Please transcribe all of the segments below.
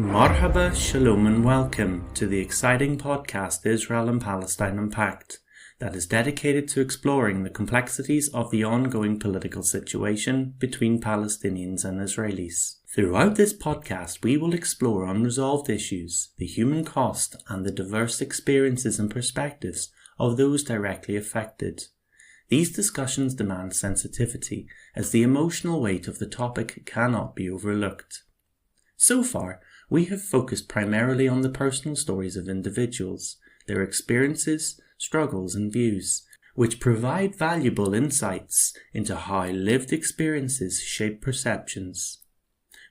Marhaba, shalom and welcome to the exciting podcast Israel and Palestine Unpacked that is dedicated to exploring the complexities of the ongoing political situation between Palestinians and Israelis. Throughout this podcast, we will explore unresolved issues, the human cost and the diverse experiences and perspectives of those directly affected. These discussions demand sensitivity as the emotional weight of the topic cannot be overlooked. So far, we have focused primarily on the personal stories of individuals, their experiences, struggles and views, which provide valuable insights into how lived experiences shape perceptions.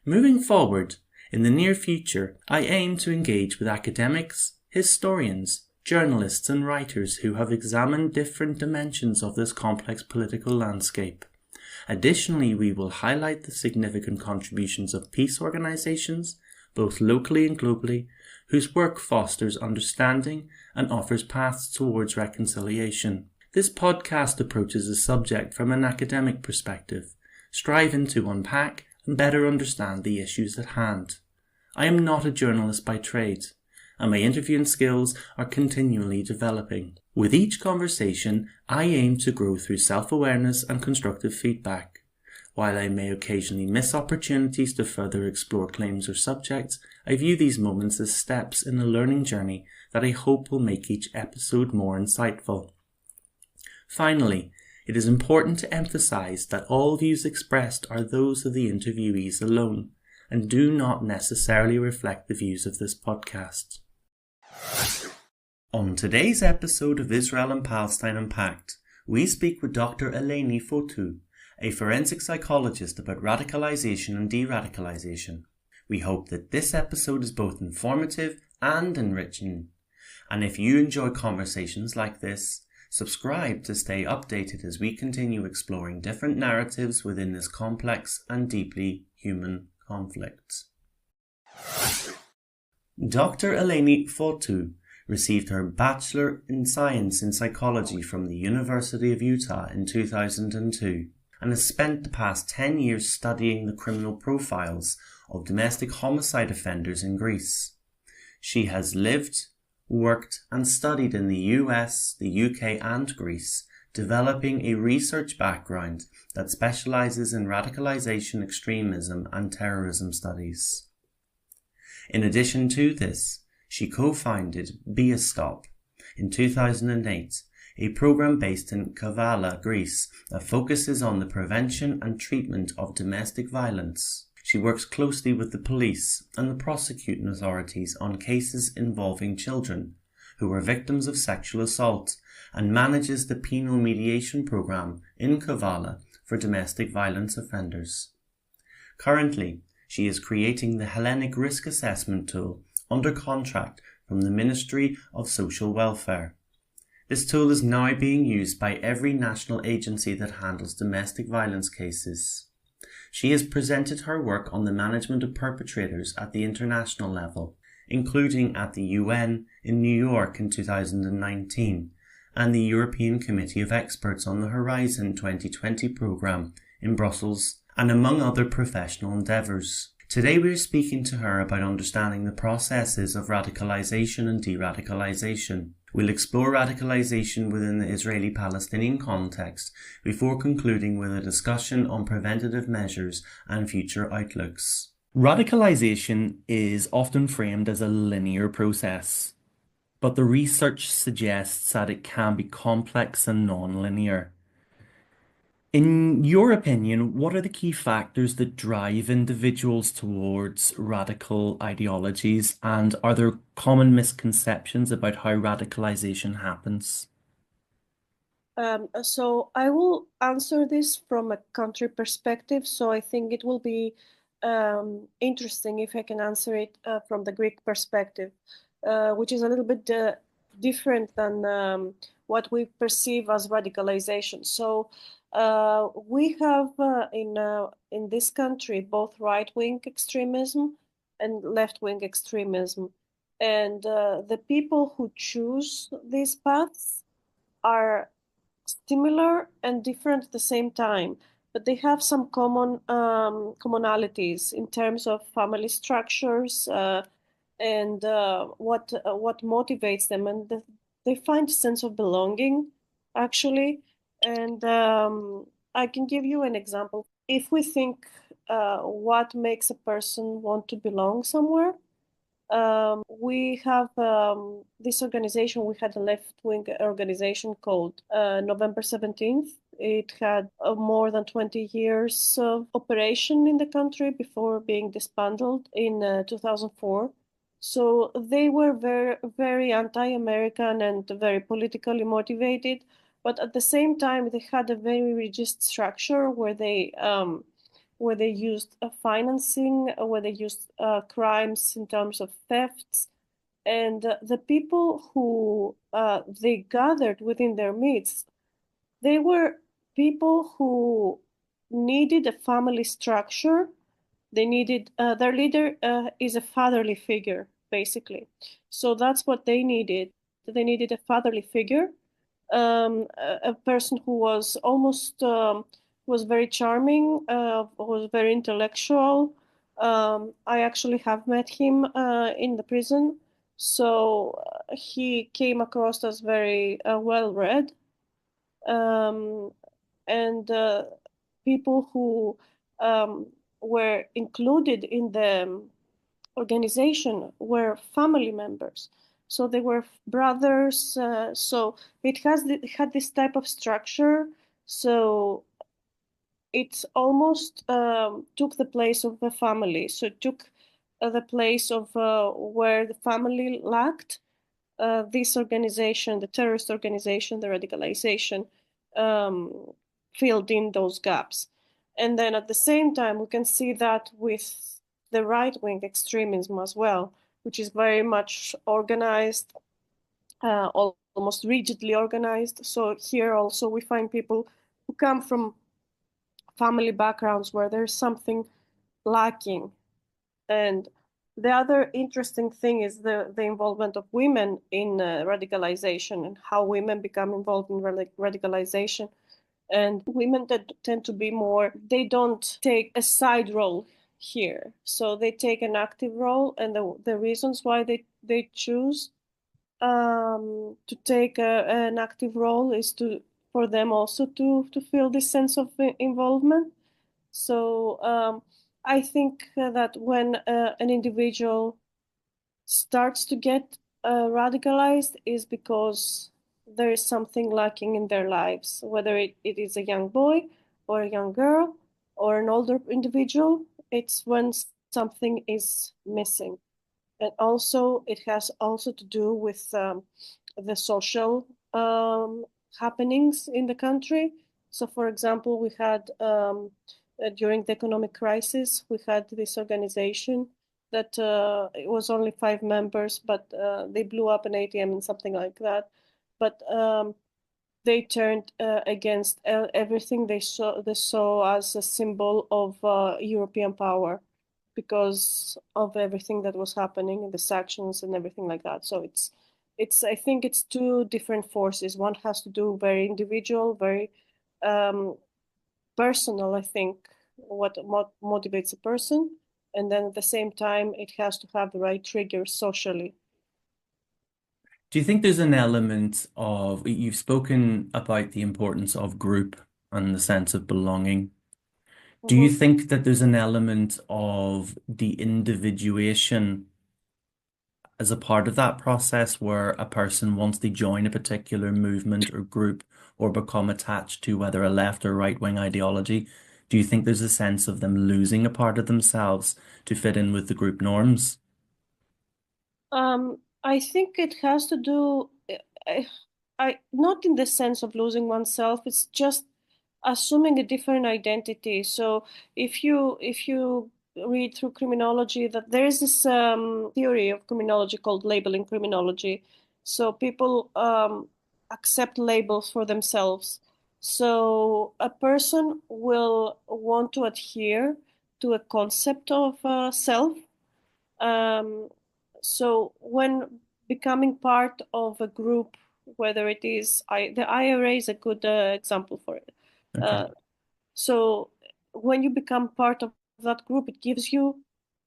Moving forward, in the near future, I aim to engage with academics, historians, journalists and writers who have examined different dimensions of this complex political landscape. Additionally, we will highlight the significant contributions of peace organisations, both locally and globally, whose work fosters understanding and offers paths towards reconciliation. This podcast approaches the subject from an academic perspective, striving to unpack and better understand the issues at hand. I am not a journalist by trade, and my interviewing skills are continually developing. With each conversation, I aim to grow through self-awareness and constructive feedback. While I may occasionally miss opportunities to further explore claims or subjects, I view these moments as steps in a learning journey that I hope will make each episode more insightful. Finally, it is important to emphasize that all views expressed are those of the interviewees alone and do not necessarily reflect the views of this podcast. On today's episode of Israel and Palestine Unpacked, we speak with Dr. Eleni Fotou, a forensic psychologist, about radicalisation and de-radicalisation. We hope that this episode is both informative and enriching. And if you enjoy conversations like this, subscribe to stay updated as we continue exploring different narratives within this complex and deeply human conflict. Dr. Eleni Fotou received her Bachelor in Science in Psychology from the University of Utah in 2002 and has spent the past 10 years studying the criminal profiles of domestic homicide offenders in Greece. She has lived, worked and studied in the US, the UK and Greece, developing a research background that specialises in radicalisation, extremism and terrorism studies. In addition to this, she co-founded Bia-Stop in 2008, a program based in Kavála, Greece, that focuses on the prevention and treatment of domestic violence. She works closely with the police and the prosecuting authorities on cases involving children who were victims of sexual assault and manages the penal mediation program in Kavála for domestic violence offenders. Currently, she is creating the Hellenic Risk Assessment Tool under contract from the Ministry of Social Welfare. This tool is now being used by every national agency that handles domestic violence cases. She has presented her work on the management of perpetrators at the international level, including at the UN in New York in 2019 and the European Committee of Experts on the Horizon 2020 programme in Brussels, and among other professional endeavours. Today we are speaking to her about understanding the processes of radicalisation and de-radicalisation. We'll explore radicalisation within the Israeli-Palestinian context before concluding with a discussion on preventative measures and future outlooks. Radicalisation is often framed as a linear process, but the research suggests that it can be complex and non-linear. In your opinion, what are the key factors that drive individuals towards radical ideologies, and are there common misconceptions about how radicalization happens? So I will answer this from a country perspective. So I think it will be interesting if I can answer it from the Greek perspective, which is a little bit different than what we perceive as radicalization. So we have in this country both right-wing extremism and left-wing extremism, and the people who choose these paths are similar and different at the same time. but they have some commonalities in terms of family structures and what motivates them, and they find a sense of belonging, actually. And I can give you an example. If we think what makes a person want to belong somewhere, we have this organization. We had a left-wing organization called November 17th. It had more than 20 years of operation in the country before being disbanded in 2004. So they were very, very anti-American and very politically motivated, but at the same time, they had a very rigid structure where they used financing, where they used crimes in terms of thefts. And the people who they gathered within their midst, they were people who needed a family structure. They needed, their leader is a fatherly figure, basically. So that's what they needed. They needed a fatherly figure, a person who was almost was very charming, was very intellectual. I actually have met him in the prison, so he came across as very well read, um, and people who were included in the organization were family members. So they were brothers. So it had this type of structure. So it almost took the place of the family. So it took the place of where the family lacked. This organization, the terrorist organization, the radicalization, filled in those gaps. And then at the same time, we can see that with the right-wing extremism as well, which is very much organized, almost rigidly organized. So here also we find people who come from family backgrounds where there's something lacking. And the other interesting thing is the involvement of women in radicalization and how women become involved in radicalization. And women that tend to be more, they don't take a side role here. So they take an active role, and the reasons why they choose to take an active role is for them also to feel this sense of involvement. So I think that when an individual starts to get radicalized is because there is something lacking in their lives, whether it is a young boy or a young girl or an older individual. It's when something is missing. And also, it has also to do with the social happenings in the country. So, for example, we had during the economic crisis, we had this organization that it was only 5 members, but they blew up an ATM and something like that. But they turned against everything they saw as a symbol of European power because of everything that was happening, the sanctions and everything like that. So I think it's two different forces. One has to do very individual, very um, personal, I think, what motivates a person. And then at the same time, it has to have the right triggers socially. Do you think there's an element of, you've spoken about the importance of group and the sense of belonging. Do you Mhm. think that there's an element of the individuation as a part of that process where a person, once they join a particular movement or group or become attached to whether a left or right wing ideology, do you think there's a sense of them losing a part of themselves to fit in with the group norms? I think it has to do, I, not in the sense of losing oneself. It's just assuming a different identity. So if you read through criminology, that there is this theory of criminology called labeling criminology. So people accept labels for themselves. So a person will want to adhere to a concept of self. um, so when becoming part of a group, whether it is the IRA is a good example for it. Okay. Uh, so when you become part of that group, it gives you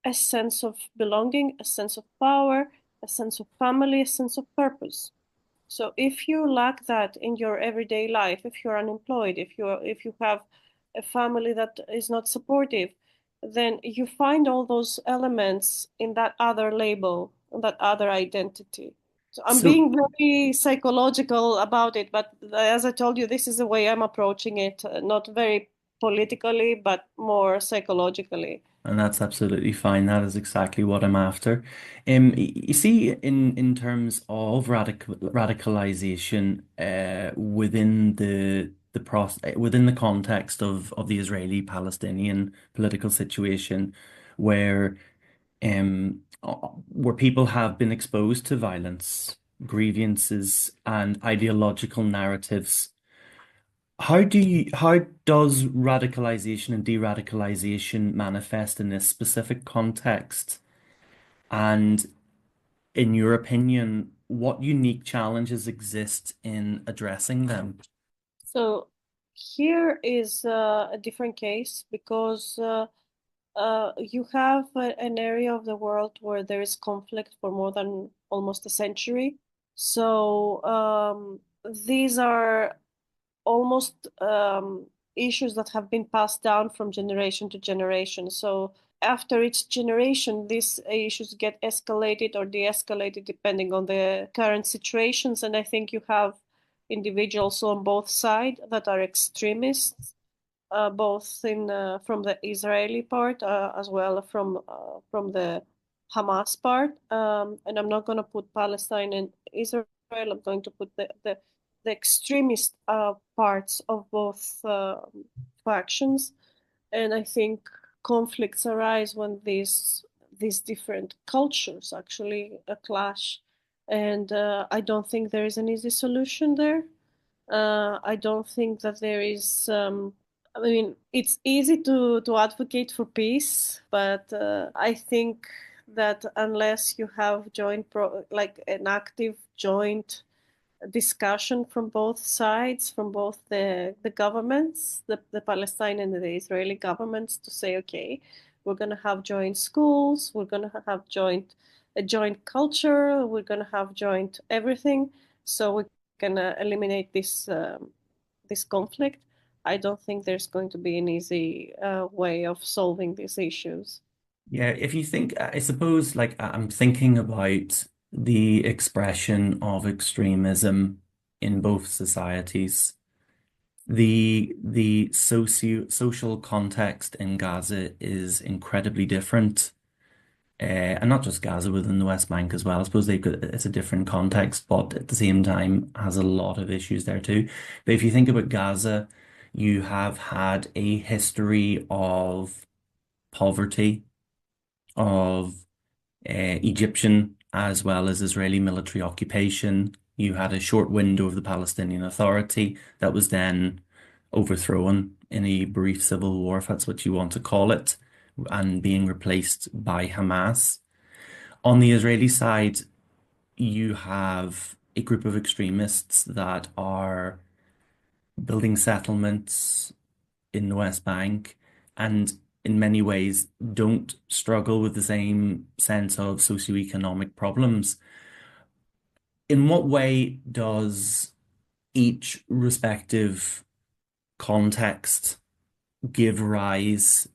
a sense of belonging, a sense of power, a sense of family, a sense of purpose. So if you lack that in your everyday life, if you're unemployed, if you have a family that is not supportive, then you find all those elements in that other label, in that other identity. So I'm So, being very psychological about it, but as I told you, this is the way I'm approaching it, not very politically, but more psychologically. and that's absolutely fine. That is exactly what I'm after. You see, in terms of radicalization, within within the context of the Israeli-Palestinian political situation, where where people have been exposed to violence, grievances, and ideological narratives. How does radicalization and de-radicalization manifest in this specific context? And in your opinion, what unique challenges exist in addressing them? So here is a different case because you have an area of the world where there is conflict for more than almost a century. So these are almost issues that have been passed down from generation to generation. So after each generation, these issues get escalated or de-escalated depending on the current situations. And I think you have individuals on both sides that are extremists, both in from the Israeli part as well from the Hamas part. And I'm not going to put Palestine and Israel. I'm going to put the extremist parts of both factions. And I think conflicts arise when these different cultures actually clash. And I don't think there is an easy solution there. I don't think that there is. I mean, it's easy to advocate for peace, but I think that unless you have like an active joint discussion from both sides, from both the governments, the Palestinian and the Israeli governments, to say, okay, we're going to have joint schools, we're going to have a joint culture, we're going to have joint everything, so we can eliminate this conflict. I don't think there's going to be an easy way of solving these issues. Yeah, if you think, I suppose, like I'm thinking about the expression of extremism in both societies. The social context in Gaza is incredibly different, and not just Gaza, within the West Bank as well. I suppose it's a different context, but at the same time has a lot of issues there too. But if you think about Gaza, you have had a history of poverty, of Egyptian as well as Israeli military occupation. You had a short window of the Palestinian Authority that was then overthrown in a brief civil war, if that's what you want to call it, and being replaced by Hamas. On the Israeli side, you have a group of extremists that are building settlements in the West Bank and in many ways don't struggle with the same sense of socioeconomic problems. In what way does each respective context give rise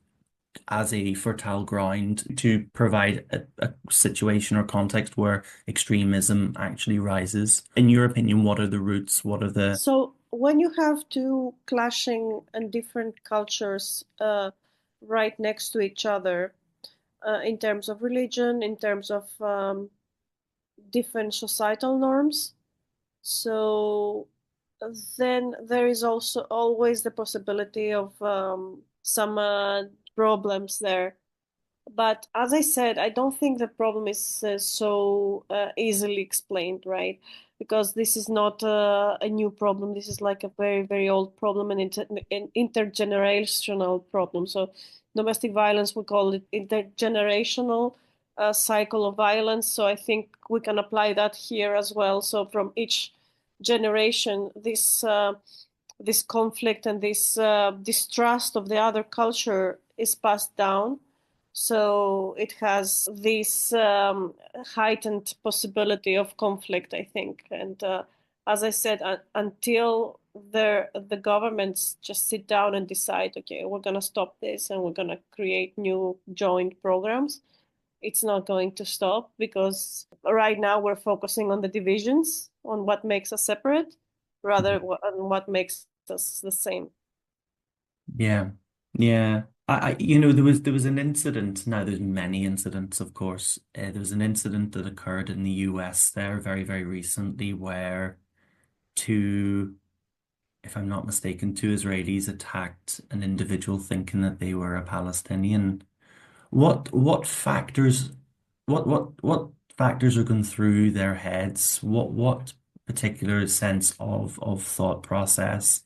as a fertile ground to provide a situation or context where extremism actually rises? In your opinion, what are the roots? What are the... So when you have two clashing and different cultures right next to each other, in terms of religion, in terms of different societal norms, so then there is also always the possibility of some problems there. But as I said, I don't think the problem is so easily explained, right? Because this is not a new problem. This is like a very, very old problem, an intergenerational problem. So domestic violence, we call it intergenerational cycle of violence. So I think we can apply that here as well. So from each generation, this conflict and this distrust of the other culture is passed down. So it has this heightened possibility of conflict, I think. And as I said, until the governments just sit down and decide, okay, we're going to stop this and we're going to create new joint programs, it's not going to stop, because right now we're focusing on the divisions, on what makes us separate, rather than what makes us the same. Yeah, yeah. There was an incident. Now, there's many incidents, of course. There was an incident that occurred in the US there very, very recently where two, if I'm not mistaken, two Israelis attacked an individual thinking that they were a Palestinian. What factors what factors are going through their heads? What particular sense of thought process,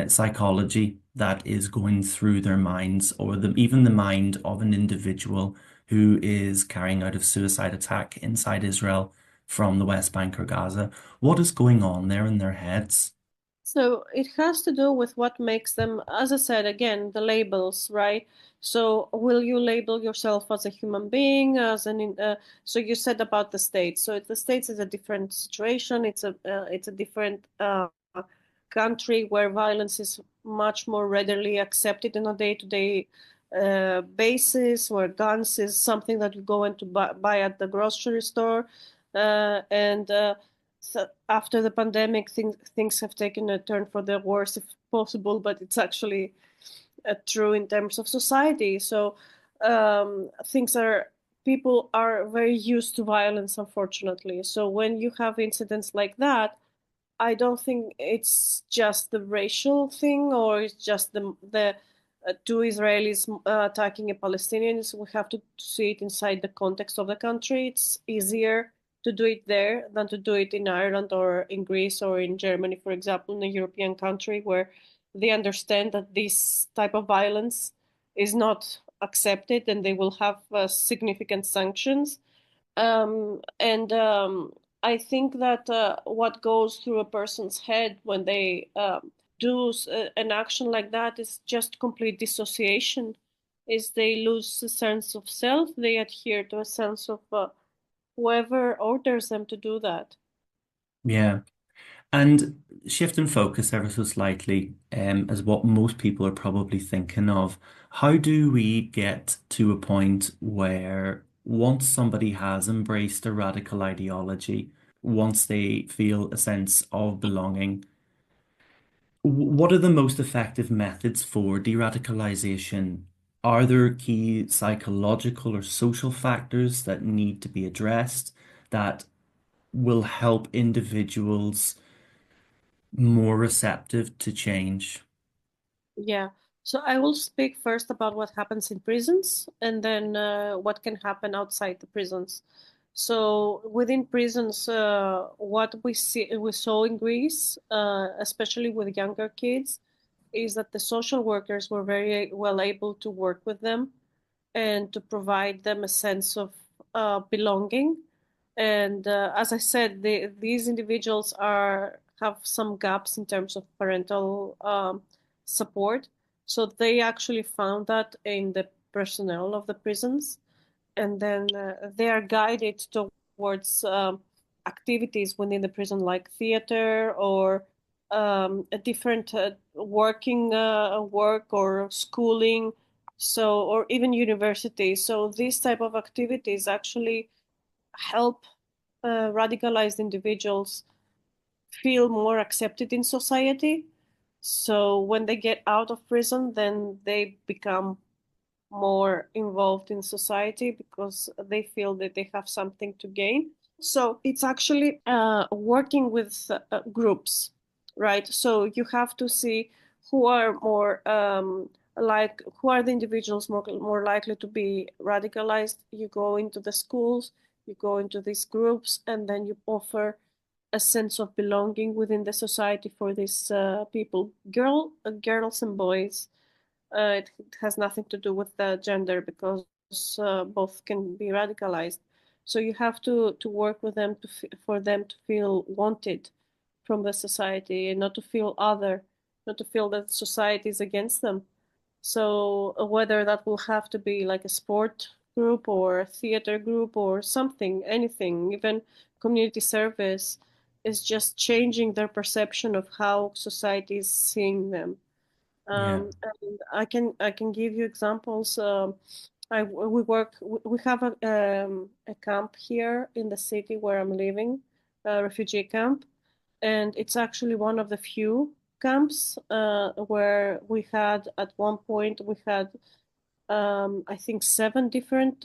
psychology that is going through their minds, or even the mind of an individual who is carrying out a suicide attack inside Israel from the West Bank or Gaza? What is going on there in their heads? So it has to do with what makes them, as I said, again, the labels, right? So will you label yourself as a human being, so you said about the states. So the states is a different situation. It's a different country where violence is much more readily accepted on a day-to-day basis, where guns is something that you go in to buy at the grocery store, and so after the pandemic, things have taken a turn for the worse, if possible, but it's actually true in terms of society. So things are people are very used to violence, unfortunately. So when you have incidents like that, I don't think it's just the racial thing, or it's just the two Israelis attacking a Palestinian. We have to see it inside the context of the country. It's easier to do it there than to do it in Ireland or in Greece or in Germany, for example, in a European country where they understand that this type of violence is not accepted and they will have significant sanctions. And I think that what goes through a person's head when they do an action like that is just complete dissociation. Is they lose a sense of self, they adhere to a sense of whoever orders them to do that. Yeah. And shifting focus ever so slightly, as what most people are probably thinking of, how do we get to a point where once somebody has embraced a radical ideology, once they feel a sense of belonging, what are the most effective methods for de-radicalization? Are there key psychological or social factors that need to be addressed that will help individuals more receptive to change? Yeah. So I will speak first about what happens in prisons, and then what can happen outside the prisons. So within prisons, what we saw in Greece, especially with younger kids, is that the social workers were very well able to work with them and to provide them a sense of belonging. And as I said, these individuals have some gaps in terms of parental support. So they actually found that in the personnel of the prisons, and then they are guided towards activities within the prison, like theater or a different working work or schooling, so or even university. So these type of activities actually help radicalized individuals feel more accepted in society. So when they get out of prison, then they become more involved in society because they feel that they have something to gain. So it's actually working with groups, right? So you have to see who are more who are the individuals more likely to be radicalized. You go into the schools, you go into these groups, and then you offer a sense of belonging within the society for these people, girls and boys. It has nothing to do with the gender, because both can be radicalized. So you have to work with them for them to feel wanted from the society and not to feel other, not to feel that society is against them. So whether that will have to be like a sport group or a theater group or something, anything, even community service, is just changing their perception of how society is seeing them. Yeah. And I can give you examples. We have a camp here in the city where I'm living, a refugee camp, and it's actually one of the few camps where we had at one point we had I think 7 different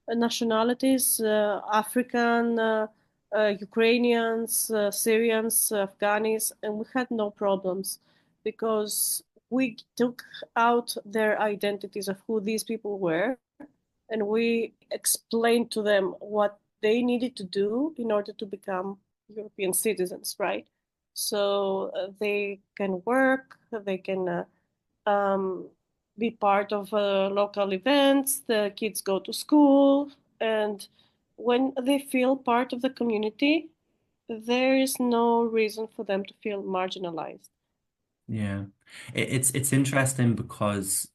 nationalities: African, Ukrainians, Syrians, Afghans, and we had no problems because we took out their identities of who these people were, and we explained to them what they needed to do in order to become European citizens, right? So they can work, they can um, be part of local events, the kids go to school, and when they feel part of the community, there is no reason for them to feel marginalized. Yeah. It's interesting because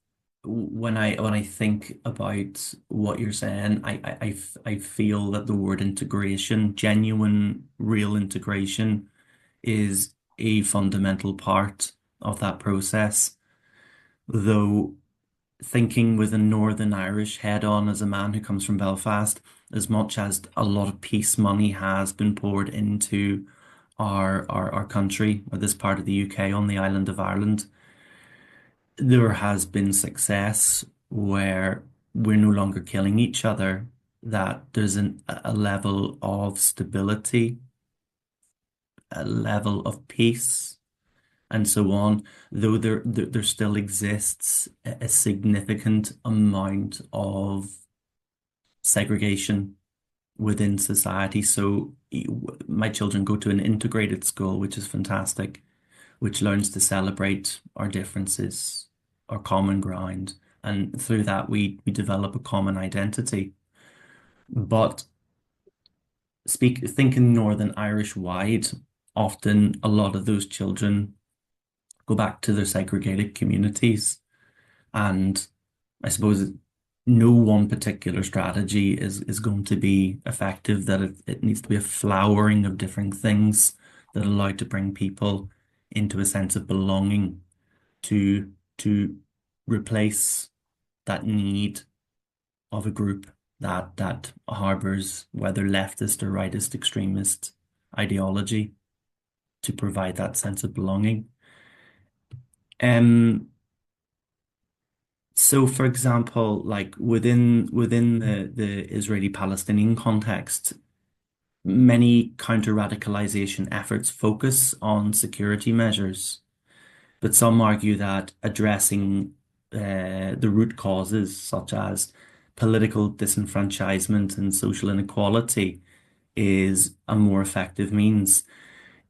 when I think about what you're saying, I feel that the word integration, genuine, real integration, is a fundamental part of that process. Though thinking with a Northern Irish head on as a man who comes from Belfast, as much as a lot of peace money has been poured into our country, or this part of the UK on the island of Ireland, there has been success where we're no longer killing each other, that there's a level of stability, a level of peace, and so on, though there still exists a significant amount of segregation within society. So my children go to an integrated school, which is fantastic, which learns to celebrate our differences, our common ground, and through that we develop a common identity. But thinking Northern Irish wide, often a lot of those children go back to their segregated communities. And I suppose no one particular strategy is going to be effective, that it needs to be a flowering of different things that allow to bring people into a sense of belonging to replace that need of a group that harbors whether leftist or rightist extremist ideology, to provide that sense of belonging. Um, so for example, like within the Israeli-Palestinian context, many counter-radicalization efforts focus on security measures, but some argue that addressing the root causes, such as political disenfranchisement and social inequality, is a more effective means.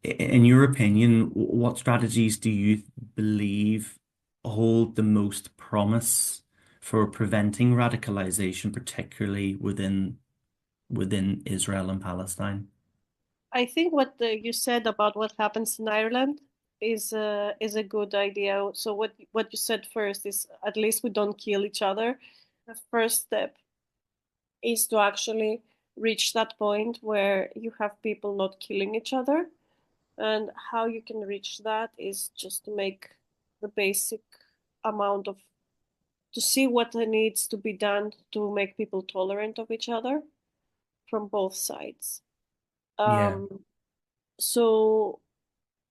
In your opinion, what strategies do you believe hold the most promise for preventing radicalization, particularly within Israel and Palestine? I think what you said about what happens in Ireland is a good idea. So what you said first is at least we don't kill each other. The first step is to actually reach that point where you have people not killing each other. And how you can reach that is just to make the basic amount of to see what needs to be done to make people tolerant of each other from both sides. Yeah, Um, so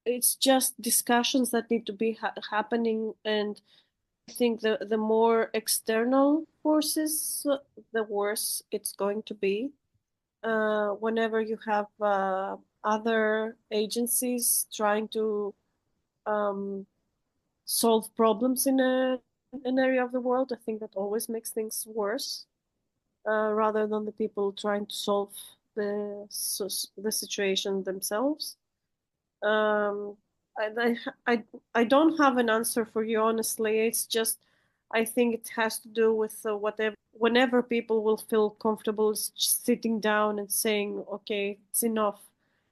it's just discussions that need to be happening, and I think the more external forces, the worse it's going to be. Whenever you have other agencies trying to um, solve problems in an area of the world, I think that always makes things worse, rather than the people trying to solve the situation themselves. Um, I don't have an answer for you, honestly. It's just, I think it has to do with whenever people will feel comfortable sitting down and saying, okay, it's enough.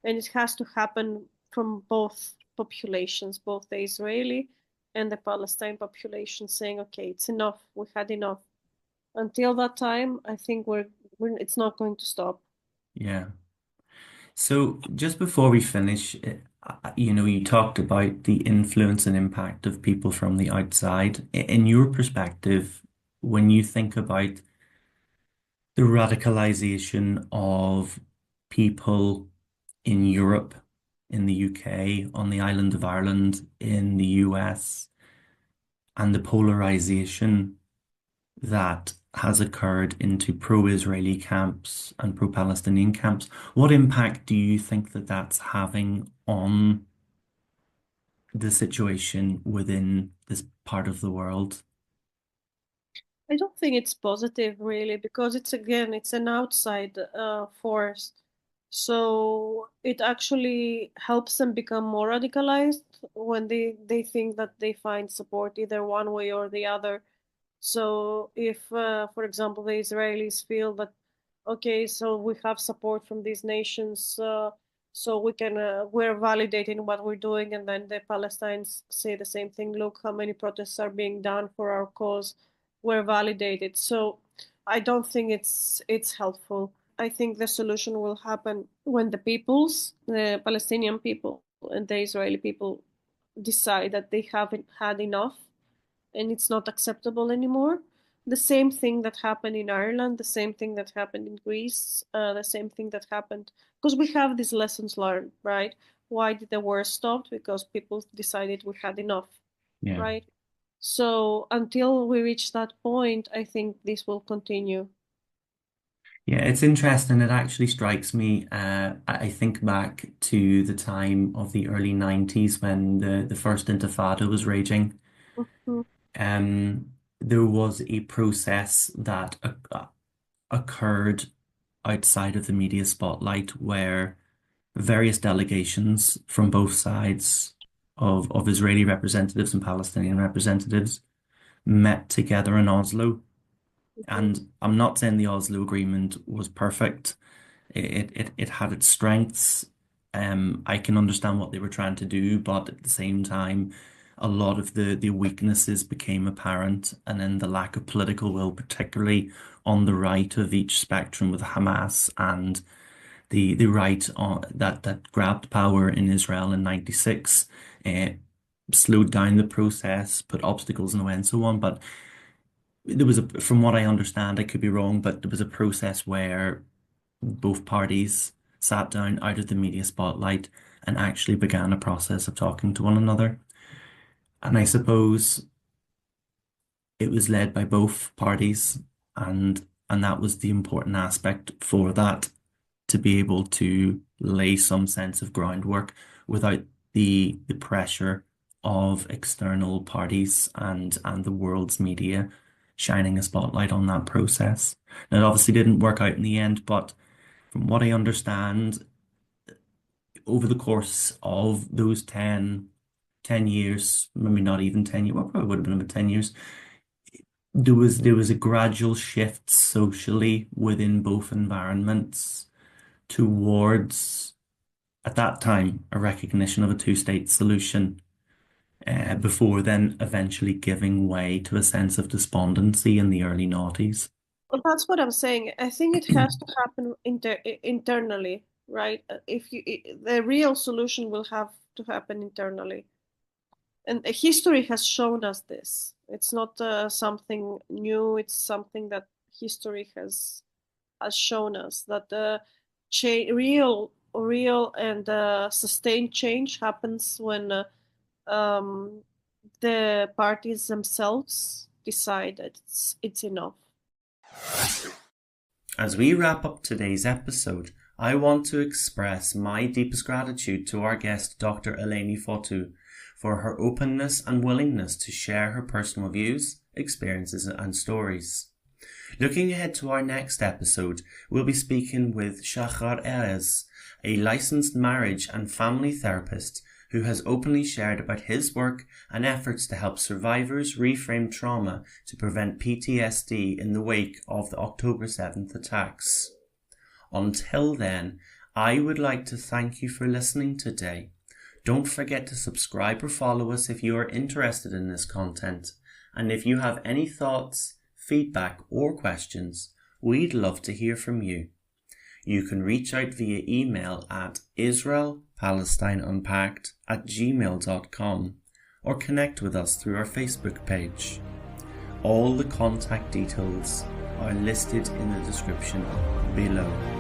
And it has to happen from both populations, both the Israeli and the Palestine population, saying, okay, it's enough, we had enough. Until that time, I think it's not going to stop. Yeah. So just before we finish, you talked about the influence and impact of people from the outside. In your perspective, when you think about the radicalization of people in Europe, in the UK, on the island of Ireland, in the US, and the polarization that has occurred into pro-Israeli camps and pro-Palestinian camps, what impact do you think that that's having on the situation within this part of the world? I don't think it's positive really, because it's an outside force. So it actually helps them become more radicalized when they think that they find support either one way or the other. So if, for example, the Israelis feel that, okay, so we have support from these nations, so we're validating what we're doing, and then the Palestinians say the same thing. Look how many protests are being done for our cause. We're validated. So I don't think it's helpful. I think the solution will happen when the Palestinian people and the Israeli people decide that they haven't had enough and it's not acceptable anymore. The same thing that happened in Ireland, the same thing that happened in Greece, the same thing that happened, because we have these lessons learned, right? Why did the war stop? Because people decided we had enough, Yeah. right? So until we reach that point, I think this will continue. Yeah, it's interesting. It actually strikes me. I think back to the time of the early 90s when the first Intifada was raging. Mhm. There was a process that occurred outside of the media spotlight where various delegations from both sides of Israeli representatives and Palestinian representatives met together in Oslo. Mhm. And I'm not saying the Oslo Agreement was perfect. It had its strengths. I can understand what they were trying to do, but at the same time, a lot of the weaknesses became apparent, and then the lack of political will, particularly on the right of each spectrum with Hamas and the right that grabbed power in Israel in '96, uh, slowed down the process, put obstacles in the way, and so on. But there was from what I understand, I could be wrong, but there was a process where both parties sat down out of the media spotlight and actually began a process of talking to one another. And I suppose it was led by both parties, and that was the important aspect for that, to be able to lay some sense of groundwork without the pressure of external parties and the world's media shining a spotlight on that process. Now, it obviously didn't work out in the end, but from what I understand, over the course of those 10 years, maybe not even 10 years, well, probably would have been about 10 years, there was a gradual shift socially within both environments towards, at that time, a recognition of a two-state solution, before then eventually giving way to a sense of despondency in the early noughties. Well, that's what I'm saying. I think it has to happen internally, right? The real solution will have to happen internally. And history has shown us this. It's not something new. It's something that history has shown us that real and sustained change happens when um, the parties themselves decide that it's enough. As we wrap up today's episode, I want to express my deepest gratitude to our guest, Dr. Eleni Fotou, for her openness and willingness to share her personal views, experiences, and stories. Looking ahead to our next episode, we'll be speaking with Shachar Erez, a licensed marriage and family therapist who has openly shared about his work and efforts to help survivors reframe trauma to prevent PTSD in the wake of the October 7th attacks. Until then, I would like to thank you for listening today. Don't forget to subscribe or follow us if you are interested in this content. And if you have any thoughts, feedback or questions, we'd love to hear from you. You can reach out via email at israelpalestineunpacked@gmail.com or connect with us through our Facebook page. All the contact details are listed in the description below.